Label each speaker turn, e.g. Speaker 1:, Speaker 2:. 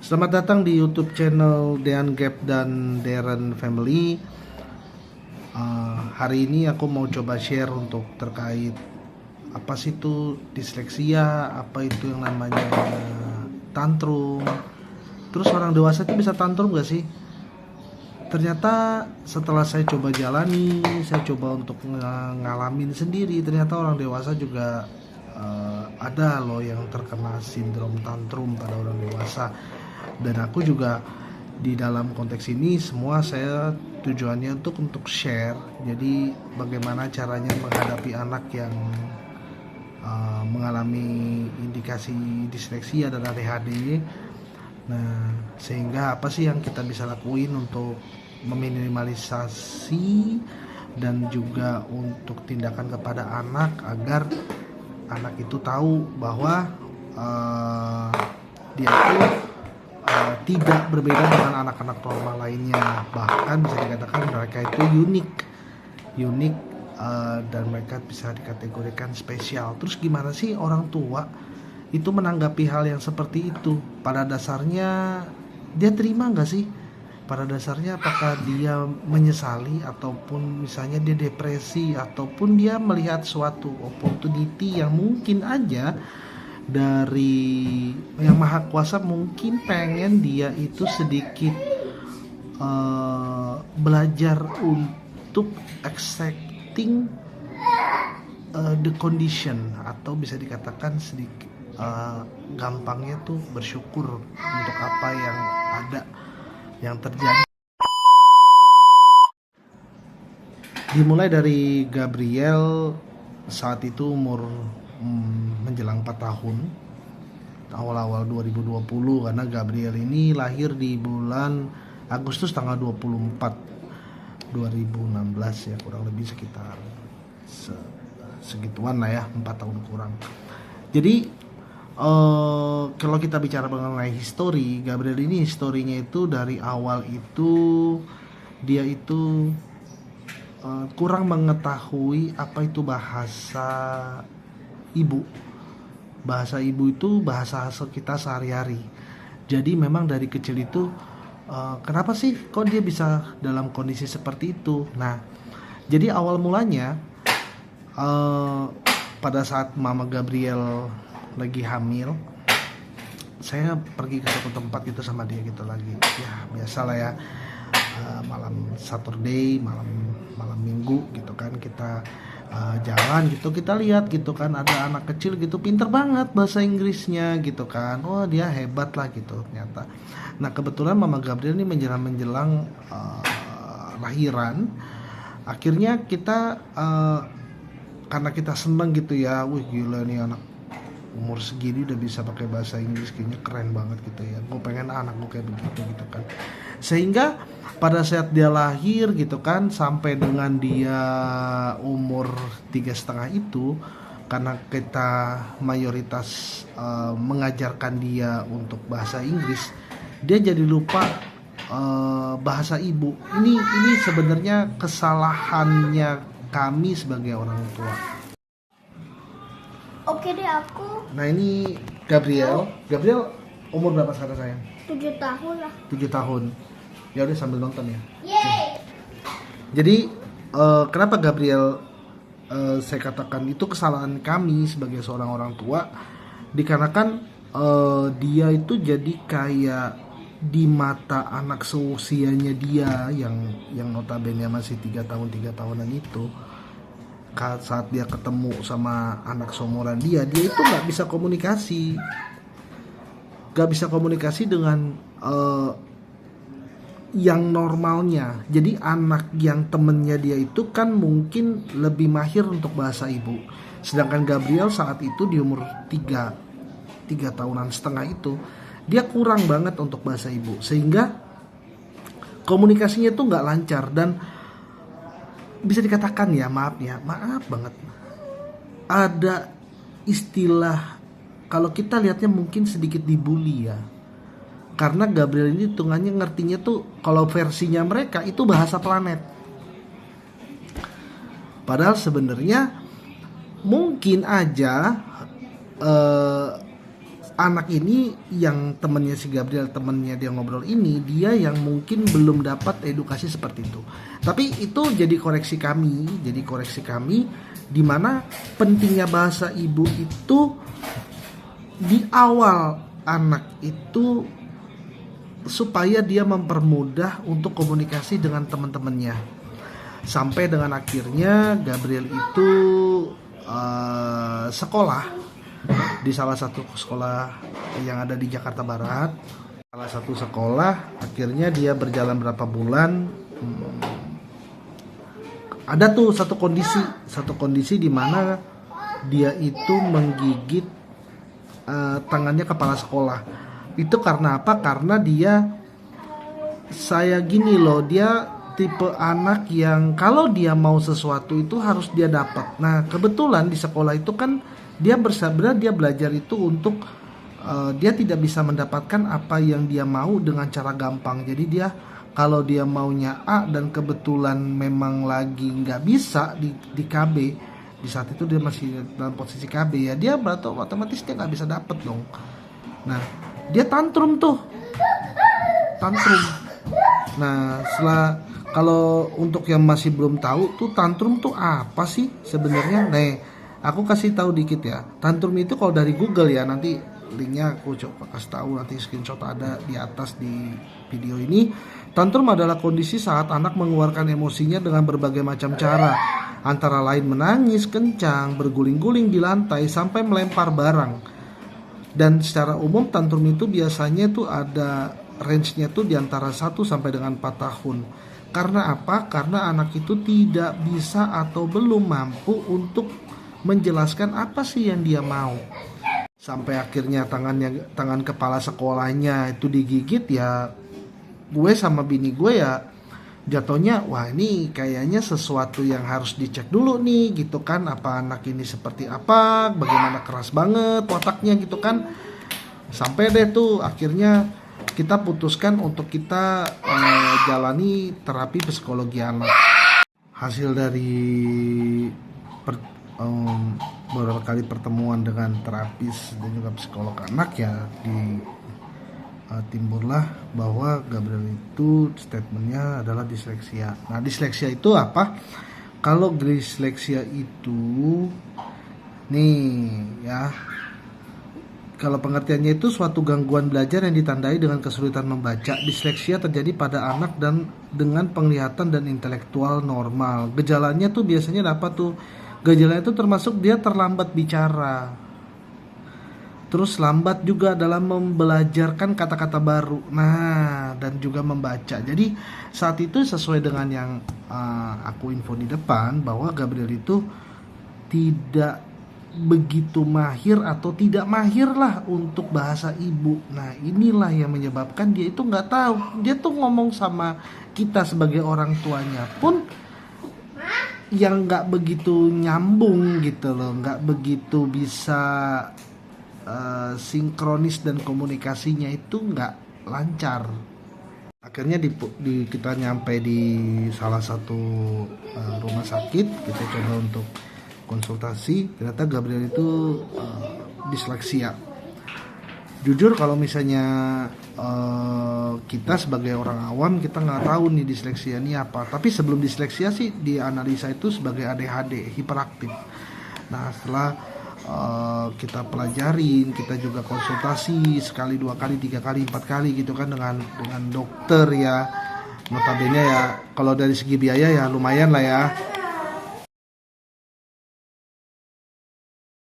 Speaker 1: Selamat datang di YouTube channel Dean Gap dan Darren Family. Hari ini aku mau coba share untuk terkait apa sih itu disleksia, apa itu yang namanya tantrum. Terus orang dewasa itu bisa tantrum gak sih? Ternyata setelah saya coba jalani, saya coba untuk ngalamin sendiri, ternyata orang dewasa juga ada loh yang terkena sindrom tantrum pada orang dewasa. Dan aku juga di dalam konteks ini semua saya tujuannya untuk share. Jadi bagaimana caranya menghadapi anak yang mengalami indikasi disleksia dan ADHD. Nah, sehingga apa sih yang kita bisa lakuin untuk meminimalisasi dan juga untuk tindakan kepada anak agar anak itu tahu bahwa dia itu tidak berbeda dengan anak-anak normal lainnya, bahkan bisa dikatakan mereka itu unik dan mereka bisa dikategorikan spesial. Terus gimana sih orang tua itu menanggapi hal yang seperti itu? Pada dasarnya dia terima nggak sih? Pada dasarnya apakah dia menyesali, ataupun misalnya dia depresi, ataupun dia melihat suatu opportunity yang mungkin aja dari yang maha kuasa mungkin pengen dia itu sedikit belajar untuk accepting the condition, atau bisa dikatakan sedikit gampangnya tuh bersyukur untuk apa yang ada, yang terjadi. Dimulai dari Gabriel saat itu umur menjelang 4 tahun, awal-awal 2020, karena Gabriel ini lahir di bulan Agustus tanggal 24 2016 ya, kurang lebih sekitar segituan lah ya, 4 tahun kurang. Jadi kalau kita bicara mengenai histori Gabriel ini, historinya itu dari awal itu dia itu kurang mengetahui apa itu bahasa ibu. Bahasa ibu itu bahasa kita sehari-hari. Jadi memang dari kecil itu kenapa sih kok dia bisa dalam kondisi seperti itu? Nah, jadi awal mulanya pada saat Mama Gabriel lagi hamil, saya pergi ke suatu tempat gitu sama dia gitu lagi. Ya biasalah ya, malam Saturday, malam Minggu gitu kan, kita jalan gitu, kita lihat gitu kan, ada anak kecil gitu pinter banget bahasa Inggrisnya gitu kan, oh dia hebat lah gitu ternyata. Nah kebetulan Mama Gabriel ini menjelang lahiran, akhirnya kita karena kita seneng gitu ya, wih gila nih anak umur segini udah bisa pakai bahasa Inggris, kayaknya keren banget gitu ya, gue pengen anak gue kayak begitu gitu kan. Sehingga pada saat dia lahir gitu kan, sampai dengan dia umur 3,5 itu, karena kita mayoritas mengajarkan dia untuk bahasa Inggris, dia jadi lupa bahasa ibu. Ini sebenarnya kesalahannya kami sebagai orang tua.
Speaker 2: Oke deh, aku
Speaker 1: Nah ini Gabriel umur berapa sekarang sayang?
Speaker 2: 7 tahun lah.
Speaker 1: 7 tahun. Ya udah sambil nonton ya.
Speaker 2: Yeay.
Speaker 1: Jadi kenapa Gabriel saya katakan itu kesalahan kami sebagai seorang orang tua, dikarenakan dia itu jadi kayak di mata anak seusianya dia yang notabene masih 3 tahunan itu, saat dia ketemu sama anak seumuran dia itu nggak bisa komunikasi dengan yang normalnya. Jadi anak yang temennya dia itu kan mungkin lebih mahir untuk bahasa ibu, sedangkan Gabriel saat itu di umur 3 tahunan setengah itu dia kurang banget untuk bahasa ibu, sehingga komunikasinya tuh nggak lancar. Dan bisa dikatakan ya, maaf banget, ada istilah kalau kita lihatnya mungkin sedikit dibully ya, karena Gabriel ini hitungannya ngertinya tuh kalau versinya mereka itu bahasa planet, padahal sebenarnya mungkin aja anak ini yang temennya si Gabriel, temennya dia ngobrol ini, dia yang mungkin belum dapat edukasi seperti itu. Tapi itu jadi koreksi kami di mana pentingnya bahasa ibu itu di awal anak itu supaya dia mempermudah untuk komunikasi dengan teman-temannya. Sampai dengan akhirnya Gabriel itu sekolah di salah satu sekolah yang ada di Jakarta Barat. Salah satu sekolah, akhirnya dia berjalan berapa bulan, ada tuh satu kondisi di mana dia itu menggigit tangannya kepala sekolah. Itu karena apa? Karena dia tipe anak yang kalau dia mau sesuatu itu harus dia dapat. Nah, kebetulan di sekolah itu kan dia belajar itu untuk dia tidak bisa mendapatkan apa yang dia mau dengan cara gampang. Jadi dia kalau dia maunya A dan kebetulan memang lagi nggak bisa di KB, di saat itu dia masih dalam posisi KB, ya dia berarti otomatis dia nggak bisa dapet dong. Nah, dia tantrum. Nah, kalau untuk yang masih belum tahu tuh tantrum tuh apa sih sebenarnya? Nih, aku kasih tahu dikit ya. Tantrum itu kalau dari Google ya, nanti linknya aku coba kasih tahu, nanti screenshot ada di atas di video ini. Tantrum adalah kondisi saat anak mengeluarkan emosinya dengan berbagai macam cara, antara lain menangis kencang, berguling-guling di lantai, sampai melempar barang. Dan secara umum tantrum itu biasanya tuh ada range-nya tuh di antara 1 sampai dengan 4 tahun. Karena apa? Karena anak itu tidak bisa atau belum mampu untuk menjelaskan apa sih yang dia mau. Sampai akhirnya tangan kepala sekolahnya itu digigit, ya gue sama bini gue ya jatuhnya, wah ini kayaknya sesuatu yang harus dicek dulu nih gitu kan, apa anak ini seperti apa, bagaimana keras banget otaknya gitu kan. Sampai deh tuh akhirnya kita putuskan untuk kita jalani terapi psikologi anak. Hasil dari beberapa kali pertemuan dengan terapis dan juga psikolog anak ya timbullah bahwa Gabriel itu statementnya adalah disleksia. Nah, disleksia itu apa? Kalau disleksia itu nih ya, kalau pengertiannya itu suatu gangguan belajar yang ditandai dengan kesulitan membaca. Disleksia terjadi pada anak dan dengan penglihatan dan intelektual normal. Gejalanya tuh biasanya apa tuh? Gejalanya itu termasuk dia terlambat bicara. Terus lambat juga dalam membelajarkan kata-kata baru. Nah, dan juga membaca. Jadi saat itu sesuai dengan yang aku info di depan, bahwa Gabriel itu tidak begitu mahir atau tidak mahir lah untuk bahasa ibu. Nah, inilah yang menyebabkan dia itu nggak tahu. Dia tuh ngomong sama kita sebagai orang tuanya pun yang nggak begitu nyambung gitu loh, nggak begitu bisa sinkronis dan komunikasinya itu nggak lancar. Akhirnya kita nyampe di salah satu rumah sakit, kita coba untuk konsultasi, ternyata Gabriel itu disleksia. Jujur kalau misalnya kita sebagai orang awam kita nggak tahu nih disleksia ini apa, tapi sebelum disleksia sih dianalisa itu sebagai ADHD, hiperaktif. Nah, setelah kita pelajarin, kita juga konsultasi sekali, 2 kali, 3 kali, 4 kali gitu kan dengan dokter ya. Notabene ya kalau dari segi biaya ya lumayan lah ya.